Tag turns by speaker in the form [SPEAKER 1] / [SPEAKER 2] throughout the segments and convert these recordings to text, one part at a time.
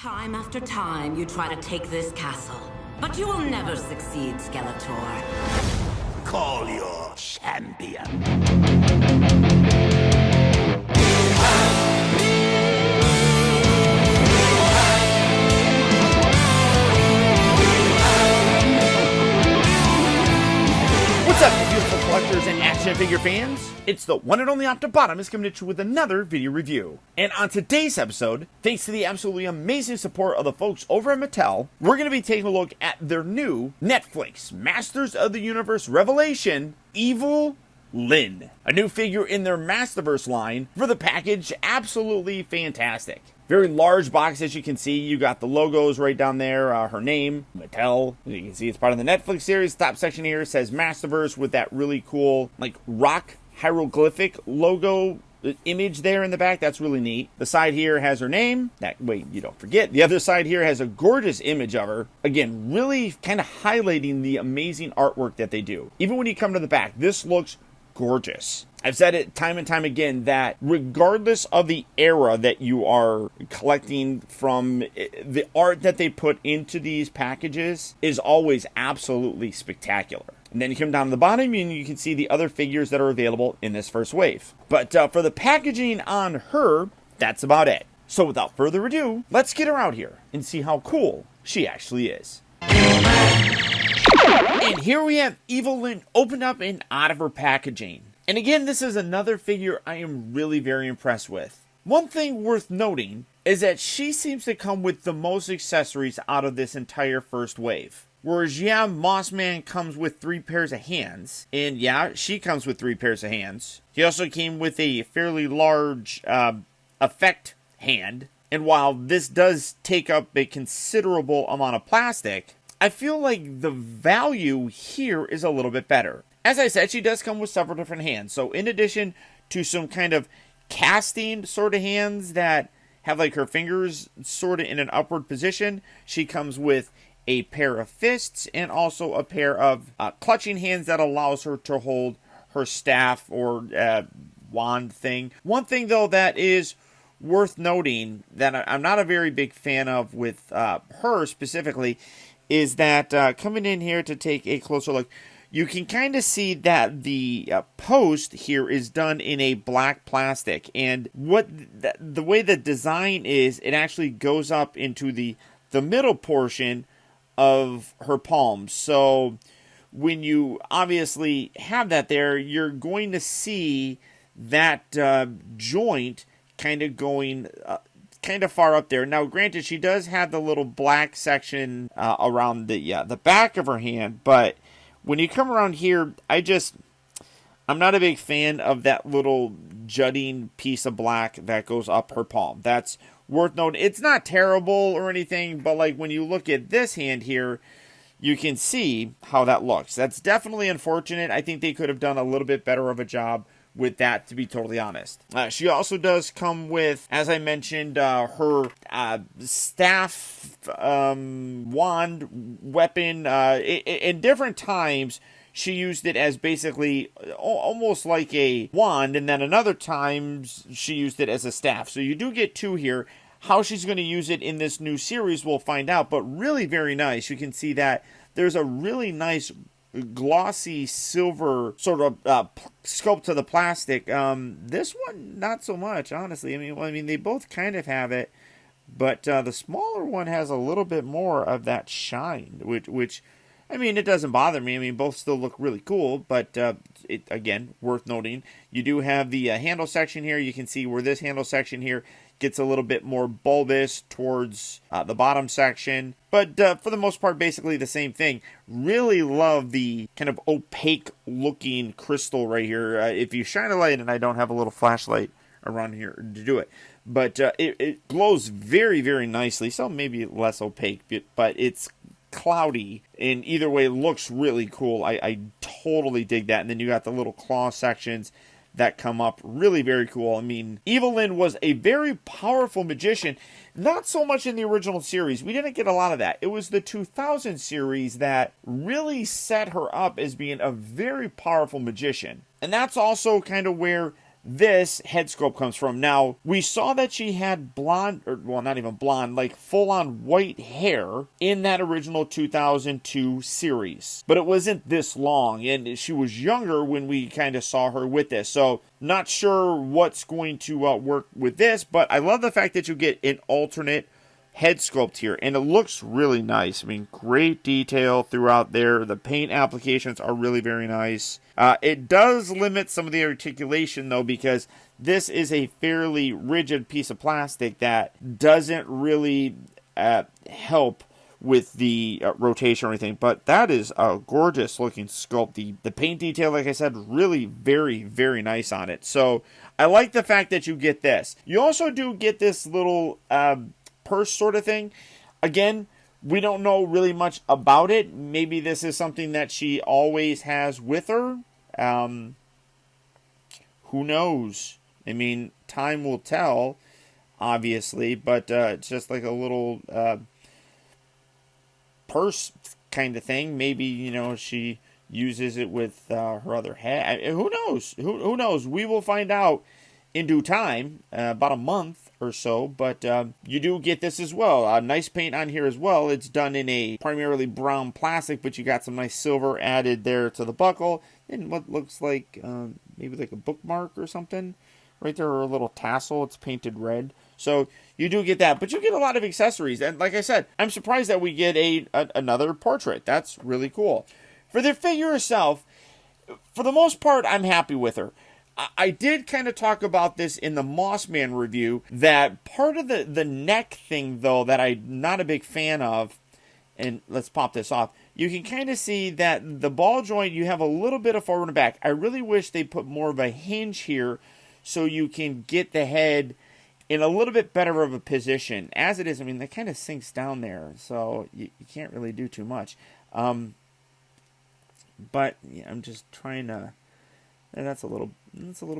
[SPEAKER 1] Time after time, you try to take this castle, but you will never succeed, Skeletor.
[SPEAKER 2] Call your champion. What's up, you beautiful collectors and action figure fans? It's the one and only Optibotimus coming at you with another video review. And on today's episode, thanks to the absolutely amazing support of the folks over at Mattel, we're going to be taking a look at their new Netflix Masters of the Universe Revelation, EVIL-LYN. A new figure in their Masterverse line for the package, absolutely fantastic. Very large box, as you can see. You got the logos right down there, her name, Mattel. You can see it's part of the Netflix series. Top section here says Masterverse with that really cool, like, rock hieroglyphic logo image there in the back. That's really neat. The side here has her name. That way you don't forget. The other side here has a gorgeous image of her. Again, really kind of highlighting the amazing artwork that they do. Even when you come to the back, this looks gorgeous. I've said it time and time again that regardless of the era that you are collecting from, the art that they put into these packages is always absolutely spectacular. And then you come down to the bottom and you can see the other figures that are available in this first wave. But for the packaging on her, that's about it. So without further ado, let's get her out here and see how cool she actually is. And here we have EVIL-LYN opened up and out of her packaging. And again, this is another figure I am really very impressed with. One thing worth noting is that she seems to come with the most accessories out of this entire first wave. Whereas, yeah, Mossman comes with 3 pairs of hands. And yeah, she comes with 3 pairs of hands. He also came with a fairly large effect hand. And while this does take up a considerable amount of plastic, I feel like the value here is a little bit better. As I said, she does come with several different hands. So in addition to some kind of casting sort of hands that have like her fingers sort of in an upward position, she comes with a pair of fists and also a pair of clutching hands that allows her to hold her staff or wand thing. One thing though that is worth noting that I'm not a very big fan of with her specifically is that coming in here to take a closer look, you can kind of see that the post here is done in a black plastic. And what the way the design is, it actually goes up into the middle portion of her palm. So when you obviously have that there, you're going to see that joint kind of going kind of far up there. Now, granted, she does have the little black section around the back of her hand, but when you come around here, I'm not a big fan of that little jutting piece of black that goes up her palm. That's worth noting. It's not terrible or anything, but like when you look at this hand here, you can see how that looks. That's definitely unfortunate. I think they could have done a little bit better of a job with that, to be totally honest. She also does come with, as I mentioned, her staff, wand, weapon. In different times, she used it as basically almost like a wand, and then another times she used it as a staff. So you do get 2 here. How she's going to use it in this new series, we'll find out, but really very nice. You can see that there's a really nice glossy silver sort of sculpt to the plastic. This one not so much, honestly. I mean they both kind of have it, but the smaller one has a little bit more of that shine, which I mean, it doesn't bother me. I mean, both still look really cool, but it, again, worth noting, you do have the handle section here. You can see where this handle section here gets a little bit more bulbous towards the bottom section. But for the most part, basically the same thing. Really love the kind of opaque looking crystal right here. If you shine a light, and I don't have a little flashlight around here to do it, but it glows very, very nicely. So maybe less opaque, but it's cloudy. And either way, it looks really cool. I totally dig that. And then you got the little claw sections that come up. Really very cool. I mean, EVIL-LYN was a very powerful magician. Not so much in the original series. We didn't get a lot of that. It was the 2000 series that really set her up as being a very powerful magician. And that's also kind of where this head sculpt comes from. Now, we saw that she had blonde, or well, not even blonde, like full-on white hair in that original 2002 series. But it wasn't this long, and she was younger when we kind of saw her with this. So, not sure what's going to work with this, but I love the fact that you get an alternate head sculpt here, and it looks really nice. I mean, great detail throughout there. The paint applications are really very nice. It does limit some of the articulation, though, because this is a fairly rigid piece of plastic that doesn't really help with the rotation or anything. But that is a gorgeous looking sculpt. The paint detail, like I said, really very, very nice on it. So I like the fact that you get this. You also do get this little purse sort of thing. Again, we don't know really much about it. Maybe this is something that she always has with her. Who knows? I mean, time will tell, obviously, but it's just like a little purse kind of thing. Maybe, you know, she uses it with her other hat. Who knows? Who knows? We will find out in due time, about a month or so, but you do get this as well. Nice paint on here as well. It's done in a primarily brown plastic, but you got some nice silver added there to the buckle, and what looks like maybe like a bookmark or something right there, or a little tassel. It's painted red. So you do get that, but you get a lot of accessories, and like I said, I'm surprised that we get another portrait. That's really cool. For the figure herself, for the most part, I'm happy with her. I did kind of talk about this in the Mossman review, that part of the neck thing, though, that I'm not a big fan of, and let's pop this off, you can kind of see that the ball joint, you have a little bit of forward and back. I really wish they put more of a hinge here so you can get the head in a little bit better of a position. As it is, I mean, that kind of sinks down there, so you can't really do too much. But yeah, I'm just trying to... That's a little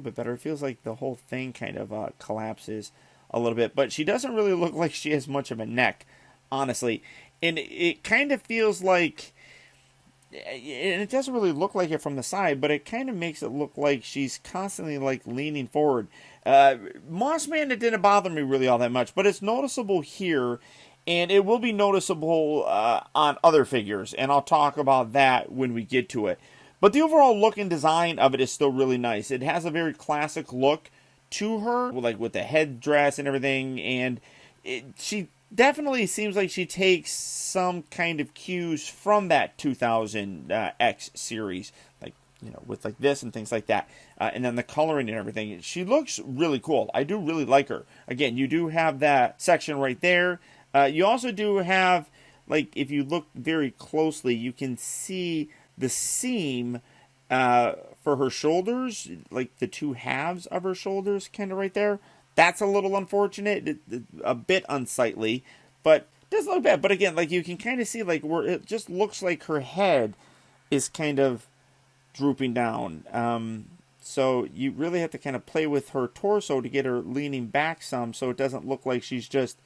[SPEAKER 2] bit better. It feels like the whole thing kind of collapses a little bit. But she doesn't really look like she has much of a neck, honestly. And it kind of feels like... And it doesn't really look like it from the side, but it kind of makes it look like she's constantly like leaning forward. Mossman, it didn't bother me really all that much, but it's noticeable here. And it will be noticeable on other figures. And I'll talk about that when we get to it. But the overall look and design of it is still really nice. It has a very classic look to her, like with the headdress and everything. And she definitely seems like she takes some kind of cues from that 2000 X series, like, you know, with like this and things like that. And then the coloring and everything. She looks really cool. I do really like her. Again, you do have that section right there. You also do have, like, if you look very closely, you can see the seam for her shoulders, like the two halves of her shoulders, kind of right there. That's a little unfortunate, a bit unsightly, but it doesn't look bad. But again, like, you can kind of see, like, where it just looks like her head is kind of drooping down. So you really have to kind of play with her torso to get her leaning back some, so it doesn't look like she's just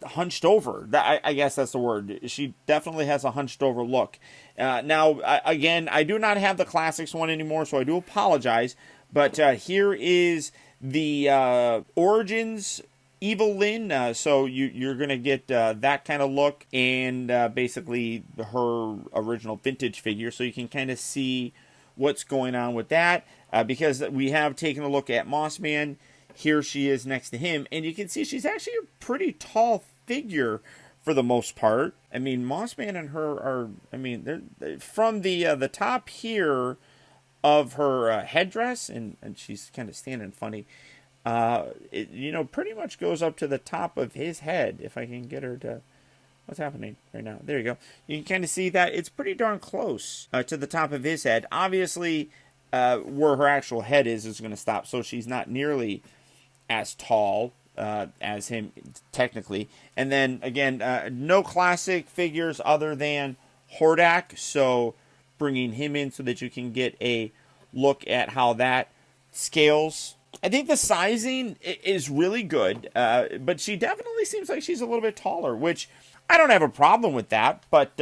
[SPEAKER 2] hunched over. I guess that's the word. She definitely has a hunched over look. Now, again, I do not have the Classics one anymore, so I do apologize. But here is the Origins EVIL-LYN. So you're going to get that kind of look, and basically her original vintage figure. So you can kind of see what's going on with that. Because we have taken a look at Mossman. Here she is next to him, and you can see she's actually a pretty tall figure for the most part. I mean, Mossman and her are, I mean, they're from the top here of her headdress, and she's kind of standing funny. It, you know, pretty much goes up to the top of his head. If I can get her to, what's happening right now? There you go. You can kind of see that it's pretty darn close to the top of his head. Obviously, where her actual head is going to stop, so she's not nearly as tall as him, technically. And then, again, no classic figures other than Hordak, so bringing him in so that you can get a look at how that scales. I think the sizing is really good, but she definitely seems like she's a little bit taller, which I don't have a problem with that, but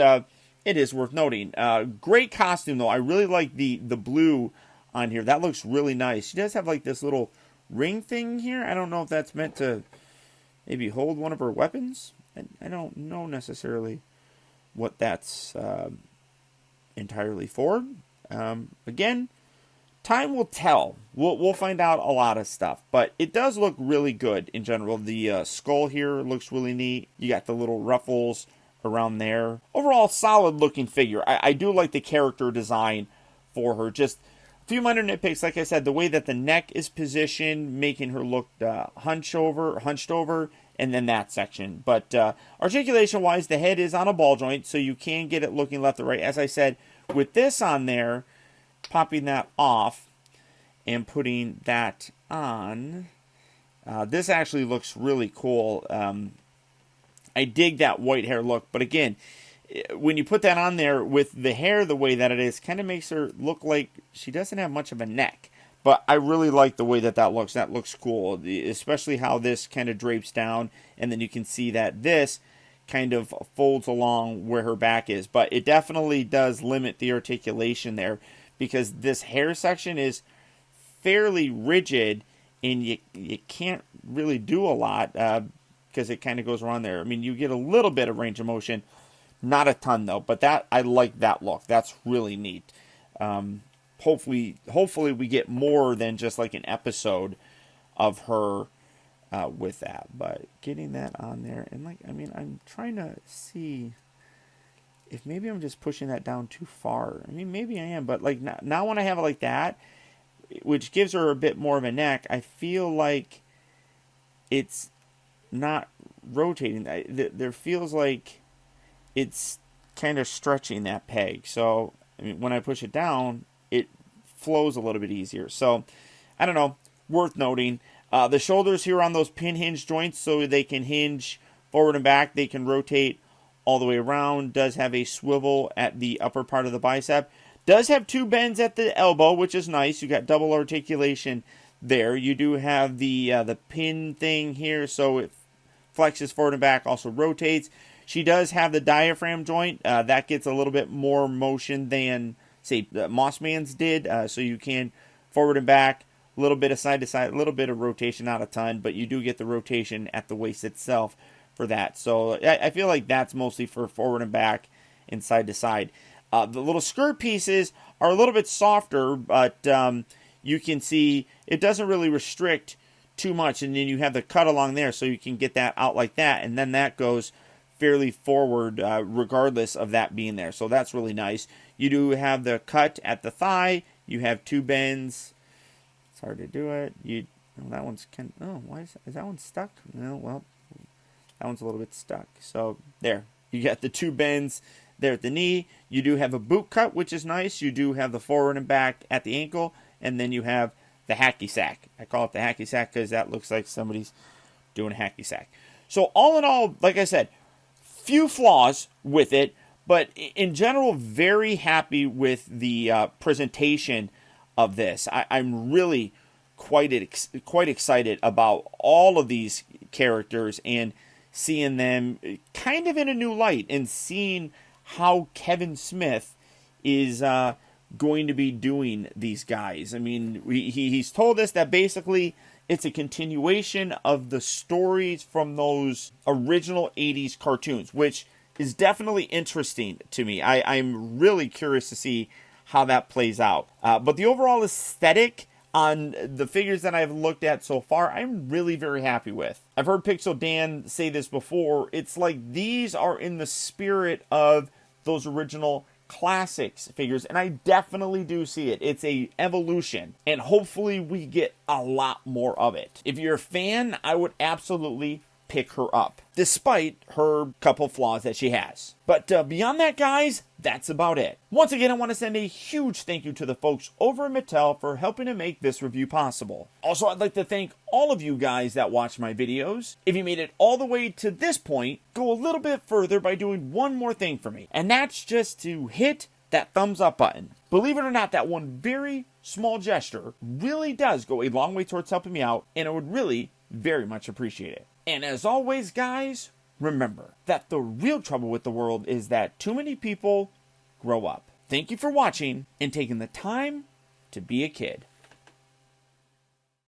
[SPEAKER 2] it is worth noting. Great costume, though. I really like the blue on here. That looks really nice. She does have like this little ring thing here. I don't know if that's meant to maybe hold one of her weapons. I don't know necessarily what that's entirely for. Again, time will tell. We'll find out a lot of stuff, but it does look really good in general. The skull here looks really neat. You got the little ruffles around there. Overall, solid looking figure. I do like the character design for her. Just a few minor nitpicks. Like I said, the way that the neck is positioned, making her look hunched over, and then that section. But articulation wise, the head is on a ball joint, so you can get it looking left or right. As I said, with this on there, popping that off and putting that on, this actually looks really cool. I dig that white hair look, but again, when you put that on there with the hair the way that it is, kind of makes her look like she doesn't have much of a neck. But I really like the way that looks. That looks cool, especially how this kind of drapes down, and then you can see that this kind of folds along where her back is. But it definitely does limit the articulation there, because this hair section is fairly rigid, and you can't really do a lot because it kind of goes around there. I mean, you get a little bit of range of motion, not a ton though. But I like that look. That's really neat. Hopefully we get more than just like an episode of her with that. But getting that on there, and like, I mean, I'm trying to see if maybe I'm just pushing that down too far. I mean, maybe I am, but like now when I have it like that, which gives her a bit more of a neck, I feel like it's not rotating. There feels like it's kind of stretching that peg. So I mean, when I push it down, it flows a little bit easier. So I don't know, worth noting. The shoulders here on those pin hinge joints, so they can hinge forward and back. They can rotate all the way around. Does have a swivel at the upper part of the bicep. Does have two bends at the elbow, which is nice. You got double articulation there. You do have the pin thing here, so it flexes forward and back, also rotates. She does have the diaphragm joint. That gets a little bit more motion than, say, Mossman's did. So you can forward and back, a little bit of side to side, a little bit of rotation, not a ton, but you do get the rotation at the waist itself for that. So I feel like that's mostly for forward and back and side to side. The little skirt pieces are a little bit softer, but you can see it doesn't really restrict too much. And then you have the cut along there, so you can get that out like that, and then that goes fairly forward regardless of that being there. So that's really nice. You do have the cut at the thigh. You have two bends. It's hard to do it. That one's why is that one stuck? No, well, that one's a little bit stuck. So there, you got the two bends there at the knee. You do have a boot cut, which is nice. You do have the forward and back at the ankle, and then you have the hacky sack. I call it the hacky sack because that looks like somebody's doing a hacky sack. So all in all, like I said, few flaws with it, but in general, very happy with the presentation of this. I'm really quite excited about all of these characters and seeing them kind of in a new light and seeing how Kevin Smith is going to be doing these guys. I mean, he's told us that basically it's a continuation of the stories from those original 80s cartoons, which is definitely interesting to me. I'm really curious to see how that plays out. But the overall aesthetic on the figures that I've looked at so far, I'm really very happy with. I've heard Pixel Dan say this before. It's like these are in the spirit of those original classics figures, and I definitely do see it. It's a evolution, and hopefully we get a lot more of it. If you're a fan, I would absolutely pick her up, despite her couple flaws that she has. But beyond that, guys, that's about it. Once again, I want to send a huge thank you to the folks over at Mattel for helping to make this review possible. Also, I'd like to thank all of you guys that watch my videos. If you made it all the way to this point, go a little bit further by doing one more thing for me, and that's just to hit that thumbs up button. Believe it or not, that one very small gesture really does go a long way towards helping me out, and I would really very much appreciate it. And as always, guys, remember that the real trouble with the world is that too many people grow up. Thank you for watching and taking the time to be a kid.